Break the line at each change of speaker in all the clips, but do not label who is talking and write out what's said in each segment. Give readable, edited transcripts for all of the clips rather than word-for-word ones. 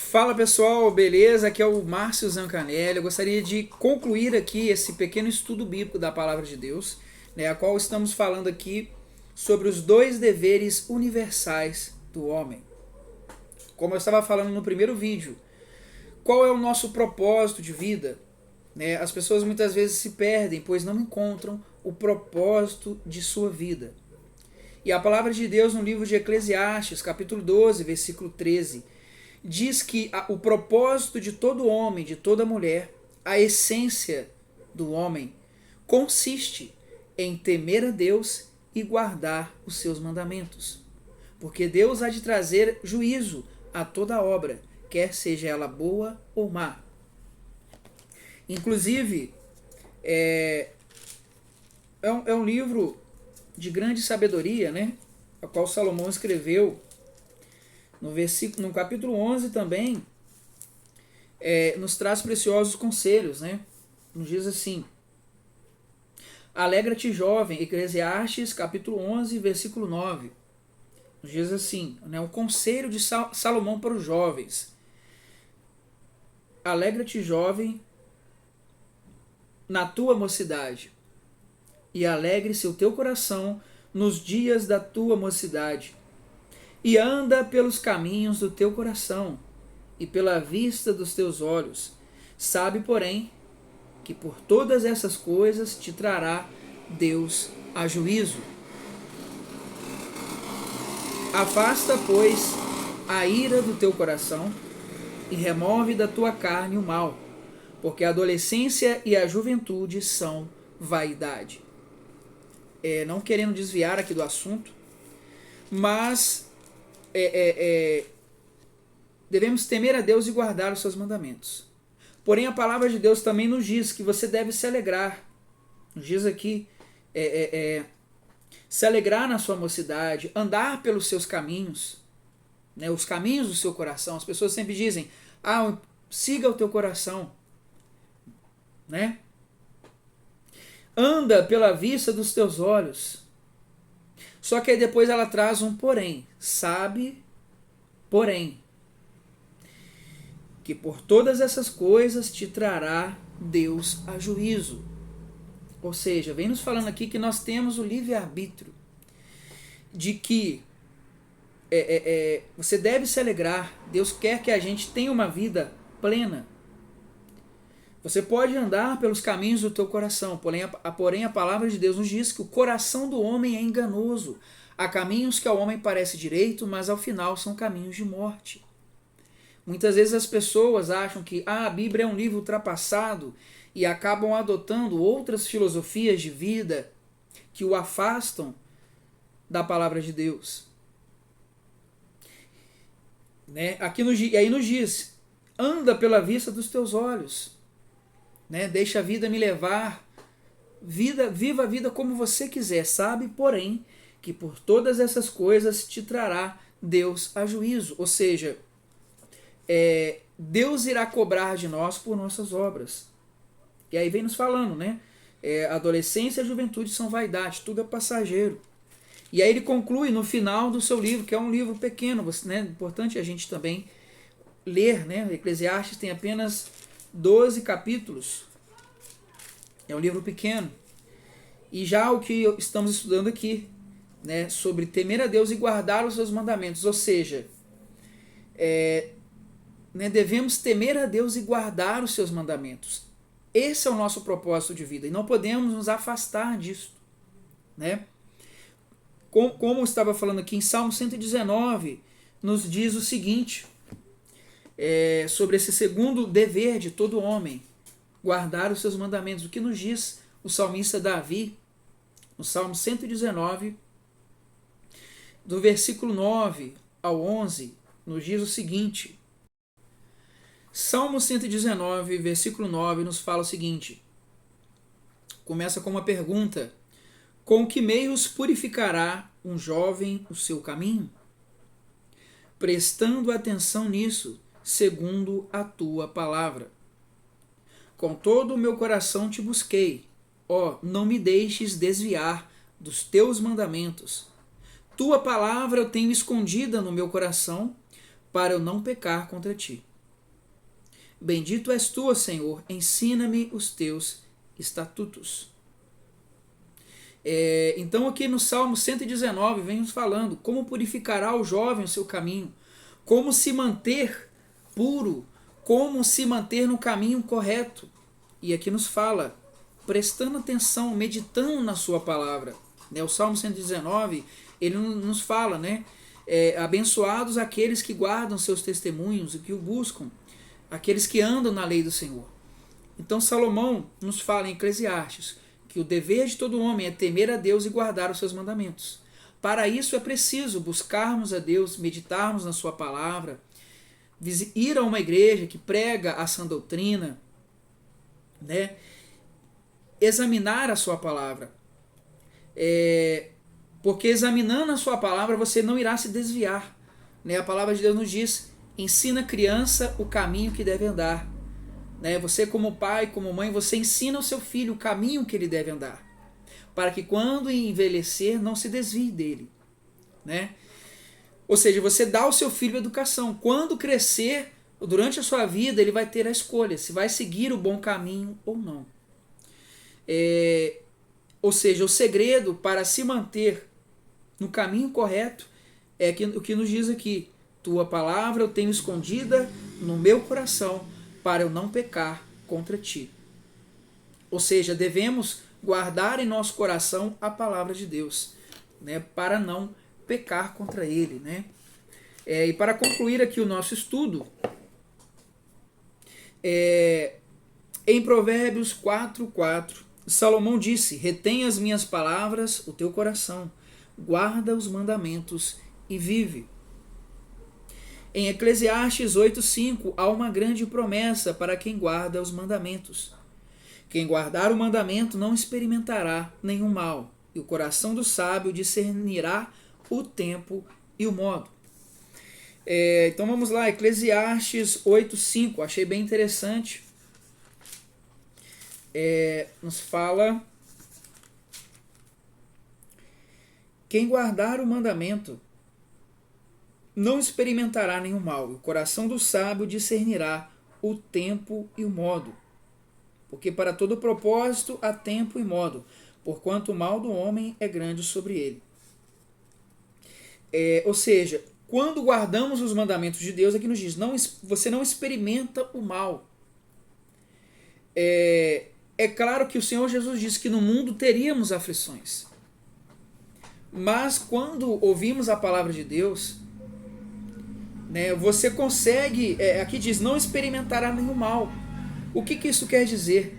Fala pessoal, beleza? Aqui é o Márcio Zancanelli. Eu gostaria de concluir aqui esse pequeno estudo bíblico da Palavra de Deus, a qual estamos falando aqui sobre os dois deveres universais do homem. Como eu estava falando no primeiro vídeo, qual é o nosso propósito de vida? As pessoas muitas vezes se perdem, pois não encontram o propósito de sua vida. E a Palavra de Deus no livro de Eclesiastes, capítulo 12, versículo 13, diz que o propósito de todo homem, de toda mulher, a essência do homem, consiste em temer a Deus e guardar os seus mandamentos. Porque Deus há de trazer juízo a toda obra, quer seja ela boa ou má. Inclusive, é um livro de grande sabedoria, a qual Salomão escreveu. No capítulo 11 também, nos traz preciosos conselhos, Nos diz assim: alegra-te, jovem, Eclesiastes, capítulo 11, versículo 9. Nos diz assim, um conselho de Salomão para os jovens. Alegra-te, jovem, na tua mocidade, e alegre-se o teu coração nos dias da tua mocidade. E anda pelos caminhos do teu coração, e pela vista dos teus olhos. Sabe, porém, que por todas essas coisas te trará Deus a juízo. Afasta, pois, a ira do teu coração, e remove da tua carne o mal, porque a adolescência e a juventude são vaidade. Não querendo desviar aqui do assunto, mas devemos temer a Deus e guardar os seus mandamentos. Porém, a palavra de Deus também nos diz que você deve se alegrar. Nos diz aqui, se alegrar na sua mocidade, andar pelos seus caminhos, os caminhos do seu coração. As pessoas sempre dizem, siga o teu coração, anda pela vista dos teus olhos. Só que aí depois ela traz um porém. Sabe, porém, que por todas essas coisas te trará Deus a juízo. Ou seja, vem nos falando aqui que nós temos o livre-arbítrio, de que você deve se alegrar. Deus quer que a gente tenha uma vida plena. Você pode andar pelos caminhos do teu coração, porém a palavra de Deus nos diz que o coração do homem é enganoso. Há caminhos que ao homem parece direito, mas ao final são caminhos de morte. Muitas vezes as pessoas acham que a Bíblia é um livro ultrapassado e acabam adotando outras filosofias de vida que o afastam da palavra de Deus. E aí nos diz, anda pela vista dos teus olhos. Deixa a vida me levar, viva a vida como você quiser, sabe, porém, que por todas essas coisas te trará Deus a juízo. Ou seja, Deus irá cobrar de nós por nossas obras. E aí vem nos falando, adolescência e juventude são vaidade, tudo é passageiro. E aí ele conclui no final do seu livro, que é um livro pequeno, importante a gente também ler, Eclesiastes tem apenas 12 capítulos. É um livro pequeno. E já o que estamos estudando aqui, sobre temer a Deus e guardar os seus mandamentos. Ou seja, devemos temer a Deus e guardar os seus mandamentos. Esse é o nosso propósito de vida. E não podemos nos afastar disso. Como eu estava falando aqui em Salmo 119, nos diz o seguinte, sobre esse segundo dever de todo homem, guardar os seus mandamentos. O que nos diz o salmista Davi, no Salmo 119, do versículo 9 ao 11, nos diz o seguinte. Salmo 119, versículo 9, nos fala o seguinte. Começa com uma pergunta. Com que meios purificará um jovem o seu caminho? Prestando atenção nisso, segundo a tua palavra. Com todo o meu coração te busquei, não me deixes desviar dos teus mandamentos. Tua palavra eu tenho escondida no meu coração, para eu não pecar contra ti. Bendito és tu, ó Senhor, ensina-me os teus estatutos. Então aqui no Salmo 119 vem nos falando como purificará o jovem o seu caminho, como se manter puro, como se manter no caminho correto. E aqui nos fala, prestando atenção, meditando na sua palavra. O Salmo 119, ele nos fala, né? Abençoados aqueles que guardam seus testemunhos e que o buscam, aqueles que andam na lei do Senhor. Então Salomão nos fala em Eclesiastes que o dever de todo homem é temer a Deus e guardar os seus mandamentos. Para isso é preciso buscarmos a Deus, meditarmos na sua palavra, ir a uma igreja que prega a sã doutrina, né? Examinar a sua palavra. Porque examinando a sua palavra você não irá se desviar. Né? A palavra de Deus nos diz, ensina a criança o caminho que deve andar. Né? Você como pai, como mãe, você ensina ao seu filho o caminho que ele deve andar, para que quando envelhecer não se desvie dele. Né? Ou seja, você dá ao seu filho educação. Quando crescer, durante a sua vida, ele vai ter a escolha se vai seguir o bom caminho ou não. Ou seja, o segredo para se manter no caminho correto é o que nos diz aqui: tua palavra eu tenho escondida no meu coração para eu não pecar contra ti. Ou seja, devemos guardar em nosso coração a palavra de Deus, né, para não pecar contra ele. Né? E para concluir aqui o nosso estudo, em Provérbios 4:4, Salomão disse: retém as minhas palavras, o teu coração, guarda os mandamentos e vive. Em Eclesiastes 8:5 há uma grande promessa para quem guarda os mandamentos. Quem guardar o mandamento não experimentará nenhum mal, e o coração do sábio discernirá o tempo e o modo. Então vamos lá, Eclesiastes 8:5, achei bem interessante. Nos fala: quem guardar o mandamento não experimentará nenhum mal, e o coração do sábio discernirá o tempo e o modo. Porque para todo propósito há tempo e modo, porquanto o mal do homem é grande sobre ele. Ou seja, quando guardamos os mandamentos de Deus, aqui nos diz, você não experimenta o mal. É claro que o Senhor Jesus disse que no mundo teríamos aflições. Mas quando ouvimos a palavra de Deus, né, você consegue, aqui diz, não experimentará nenhum mal. O que isso quer dizer?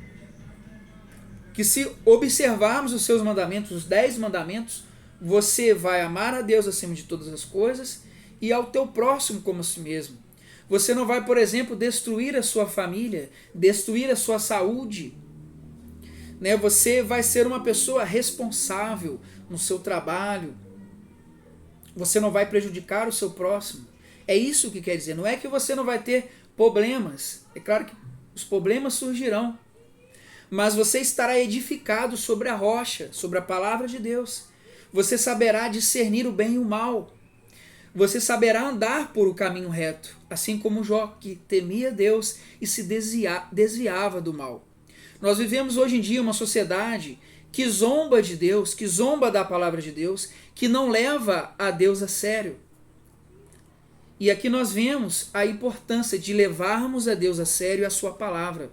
Que se observarmos os seus mandamentos, os 10 mandamentos, você vai amar a Deus acima de todas as coisas e ao teu próximo como a si mesmo. Você não vai, por exemplo, destruir a sua família, destruir a sua saúde. Né? Você vai ser uma pessoa responsável no seu trabalho. Você não vai prejudicar o seu próximo. É isso que quer dizer. Não é que você não vai ter problemas. É claro que os problemas surgirão. Mas você estará edificado sobre a rocha, sobre a palavra de Deus. Você saberá discernir o bem e o mal. Você saberá andar por o caminho reto, assim como Jó, que temia Deus e se desviava do mal. Nós vivemos hoje em dia uma sociedade que zomba de Deus, que zomba da palavra de Deus, que não leva a Deus a sério. E aqui nós vemos a importância de levarmos a Deus a sério a sua palavra.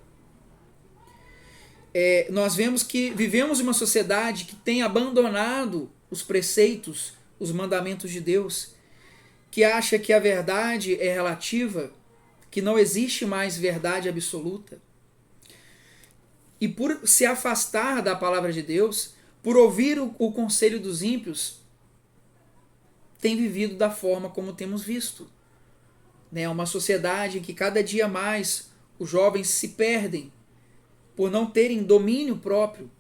Nós vemos que vivemos uma sociedade que tem abandonado os preceitos, os mandamentos de Deus, que acha que a verdade é relativa, que não existe mais verdade absoluta. E por se afastar da palavra de Deus, por ouvir o conselho dos ímpios, tem vivido da forma como temos visto. Uma sociedade em que cada dia mais os jovens se perdem por não terem domínio próprio,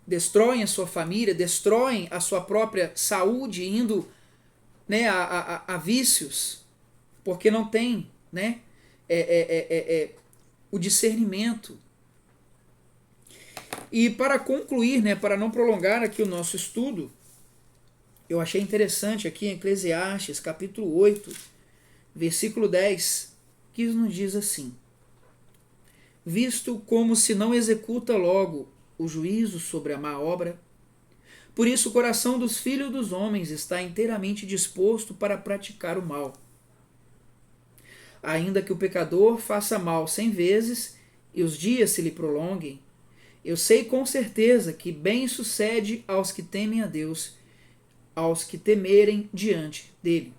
destroem a sua família, destroem a sua própria saúde, indo a vícios, porque não tem o discernimento. E para concluir, para não prolongar aqui o nosso estudo, eu achei interessante aqui em Eclesiastes, capítulo 8, versículo 10, que nos diz assim: visto como se não executa logo o juízo sobre a má obra? Por isso o coração dos filhos dos homens está inteiramente disposto para praticar o mal. Ainda que o pecador faça mal 100 vezes e os dias se lhe prolonguem, eu sei com certeza que bem sucede aos que temem a Deus, aos que temerem diante dele.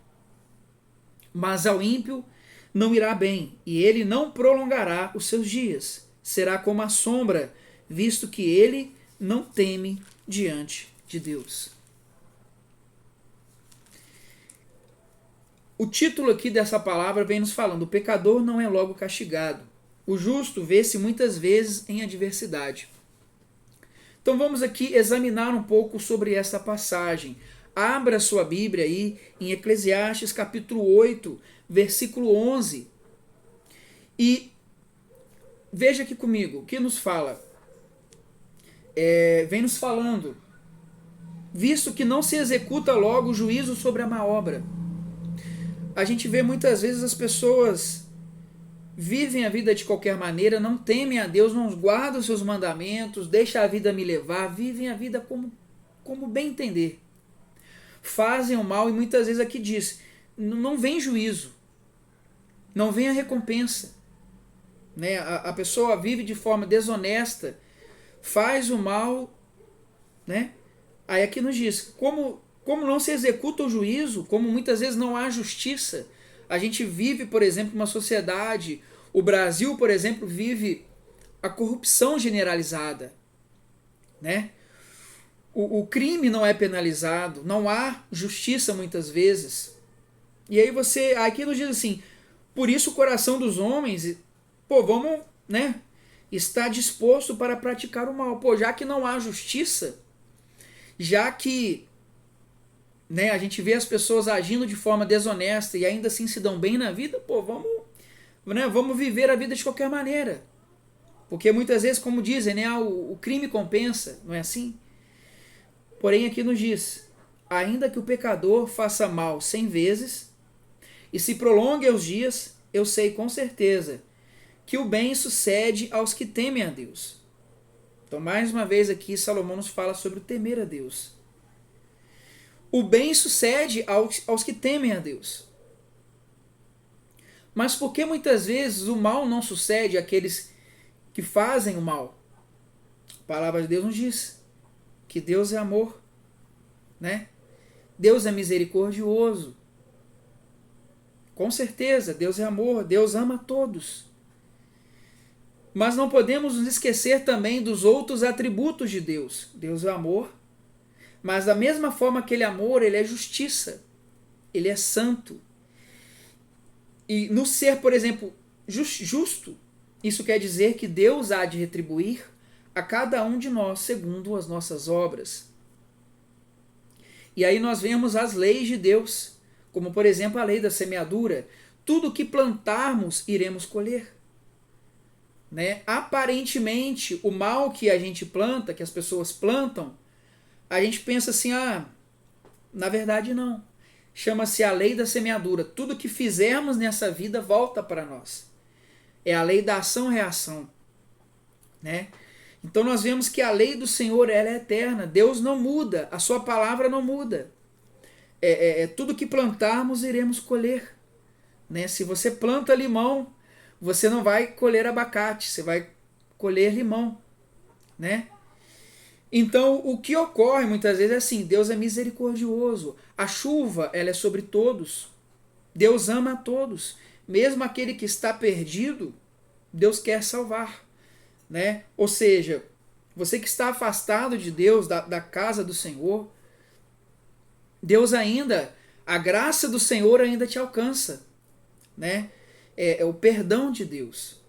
Mas ao ímpio não irá bem, e ele não prolongará os seus dias. Será como a sombra, visto que ele não teme diante de Deus. O título aqui dessa palavra vem nos falando: o pecador não é logo castigado. O justo vê-se muitas vezes em adversidade. Então vamos aqui examinar um pouco sobre essa passagem. Abra sua Bíblia aí em Eclesiastes capítulo 8, versículo 11. E veja aqui comigo, o que nos fala? Vem nos falando: visto que não se executa logo o juízo sobre a má obra. A gente vê muitas vezes as pessoas vivem a vida de qualquer maneira, não temem a Deus, não guardam os seus mandamentos, deixam a vida me levar, vivem a vida como bem entender. Fazem o mal e muitas vezes aqui diz, não vem juízo, não vem a recompensa. Né? A pessoa vive de forma desonesta, faz o mal, né? Aí aqui nos diz, como não se executa o juízo, como muitas vezes não há justiça. A gente vive, por exemplo, uma sociedade, o Brasil, por exemplo, vive a corrupção generalizada, né? O crime não é penalizado, não há justiça muitas vezes. E aí aqui nos diz assim, por isso o coração dos homens, vamos, né, está disposto para praticar o mal. Já que não há justiça, já que, né, a gente vê as pessoas agindo de forma desonesta e ainda assim se dão bem na vida, vamos viver a vida de qualquer maneira. Porque muitas vezes, como dizem, né, o crime compensa, não é assim? Porém aqui nos diz, ainda que o pecador faça mal 100 vezes e se prolongue os dias, eu sei com certeza que o bem sucede aos que temem a Deus. Então mais uma vez aqui Salomão nos fala sobre o temer a Deus. O bem sucede aos que temem a Deus. Mas por que muitas vezes o mal não sucede àqueles que fazem o mal? A palavra de Deus nos diz que Deus é amor, né? Deus é misericordioso. Com certeza, Deus é amor, Deus ama todos. Mas não podemos nos esquecer também dos outros atributos de Deus. Deus é amor, mas da mesma forma que ele é amor, ele é justiça, ele é santo. E no ser, por exemplo, justo, isso quer dizer que Deus há de retribuir a cada um de nós segundo as nossas obras. E aí nós vemos as leis de Deus, como por exemplo a lei da semeadura. Tudo que plantarmos, iremos colher. Né? Aparentemente, o mal que a gente planta, que as pessoas plantam, a gente pensa assim, na verdade não. Chama-se a lei da semeadura. Tudo que fizermos nessa vida volta para nós. É a lei da ação-reação. Né? Então nós vemos que a lei do Senhor ela é eterna. Deus não muda, a sua palavra não muda. Tudo que plantarmos, iremos colher. Né? Se você planta limão, você não vai colher abacate, você vai colher limão. Né? Então, o que ocorre muitas vezes é assim, Deus é misericordioso. A chuva, ela é sobre todos. Deus ama a todos. Mesmo aquele que está perdido, Deus quer salvar. Né? Ou seja, você que está afastado de Deus, da casa do Senhor, Deus ainda, a graça do Senhor ainda te alcança. Né? É o perdão de Deus.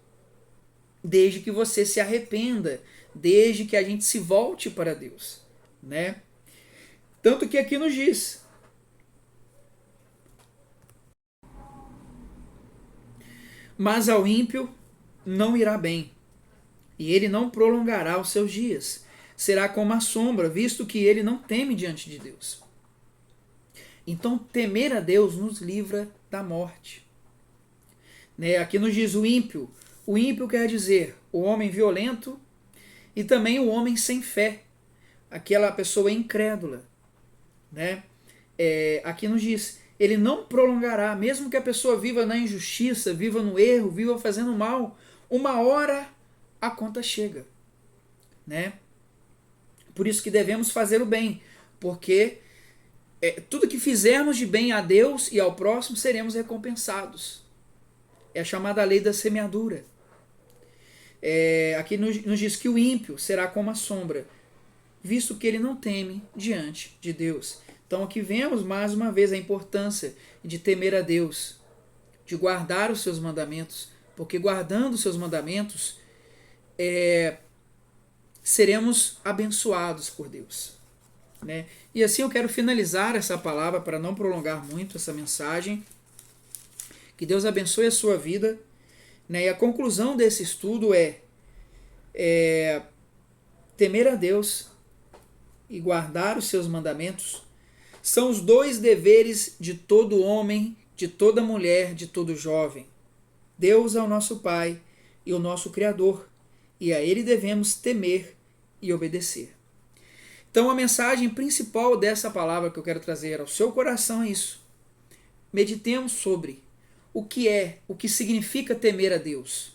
Desde que você se arrependa, desde que a gente se volte para Deus, né? Tanto que aqui nos diz, mas ao ímpio não irá bem, e ele não prolongará os seus dias. Será como a sombra, visto que ele não teme diante de Deus. Então, temer a Deus nos livra da morte. Né? Aqui nos diz o ímpio, O ímpio quer dizer o homem violento e também o homem sem fé, aquela pessoa incrédula, né? Aqui nos diz, ele não prolongará, mesmo que a pessoa viva na injustiça, viva no erro, viva fazendo mal, uma hora a conta chega, né? Por isso que devemos fazer o bem, porque tudo que fizermos de bem a Deus e ao próximo seremos recompensados. É a chamada lei da semeadura. Aqui nos diz que o ímpio será como a sombra, visto que ele não teme diante de Deus. Então aqui vemos mais uma vez a importância de temer a Deus, de guardar os seus mandamentos, porque guardando os seus mandamentos, seremos abençoados por Deus, né? E assim eu quero finalizar essa palavra para não prolongar muito essa mensagem. Que Deus abençoe a sua vida, né? E a conclusão desse estudo é temer a Deus e guardar os seus mandamentos são os dois deveres de todo homem, de toda mulher, de todo jovem. Deus é o nosso Pai e o nosso Criador, e a Ele devemos temer e obedecer. Então a mensagem principal dessa palavra que eu quero trazer ao seu coração é isso. Meditemos sobre o que significa temer a Deus,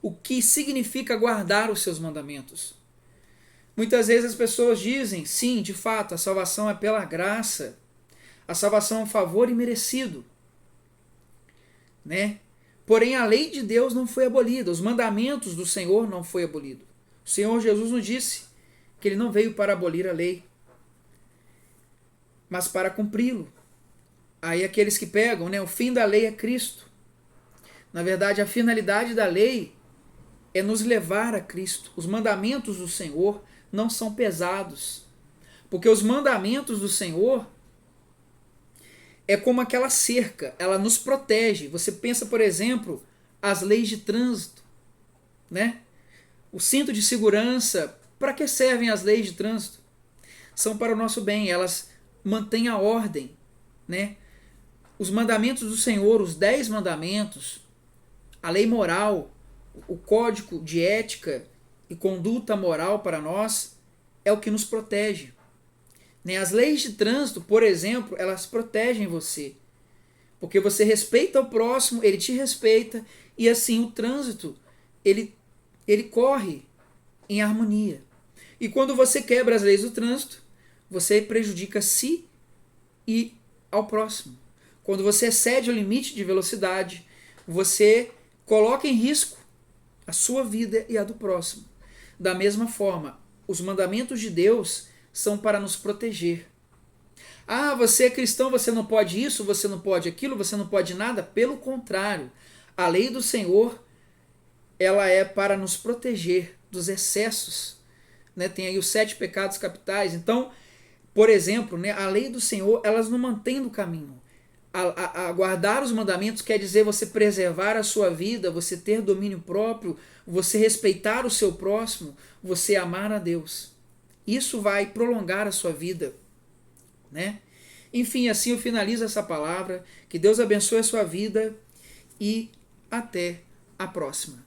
o que significa guardar os seus mandamentos. Muitas vezes as pessoas dizem, sim, de fato, a salvação é pela graça, a salvação é um favor imerecido, né? Porém, a lei de Deus não foi abolida, os mandamentos do Senhor não foi abolido. O Senhor Jesus nos disse que Ele não veio para abolir a lei, mas para cumpri-lo. Aí aqueles que pegam, né, o fim da lei é Cristo. Na verdade, a finalidade da lei é nos levar a Cristo. Os mandamentos do Senhor não são pesados, porque os mandamentos do Senhor é como aquela cerca, ela nos protege. Você pensa, por exemplo, as leis de trânsito, né? O cinto de segurança, para que servem as leis de trânsito? São para o nosso bem, elas mantêm a ordem, né? Os mandamentos do Senhor, os 10 mandamentos, a lei moral, o código de ética e conduta moral para nós é o que nos protege. As leis de trânsito, por exemplo, elas protegem você, porque você respeita o próximo, ele te respeita, e assim o trânsito ele corre em harmonia. E quando você quebra as leis do trânsito, você prejudica a si e ao próximo. Quando você excede o limite de velocidade, você coloca em risco a sua vida e a do próximo. Da mesma forma, os mandamentos de Deus são para nos proteger. Ah, você é cristão, você não pode isso, você não pode aquilo, você não pode nada. Pelo contrário, a lei do Senhor, ela é para nos proteger dos excessos, né? Tem aí os 7 pecados capitais. Então, por exemplo, né, a lei do Senhor, elas não mantém no caminho. A guardar os mandamentos quer dizer você preservar a sua vida, você ter domínio próprio, você respeitar o seu próximo, você amar a Deus. Isso vai prolongar a sua vida, né? Enfim, assim eu finalizo essa palavra. Que Deus abençoe a sua vida e até a próxima.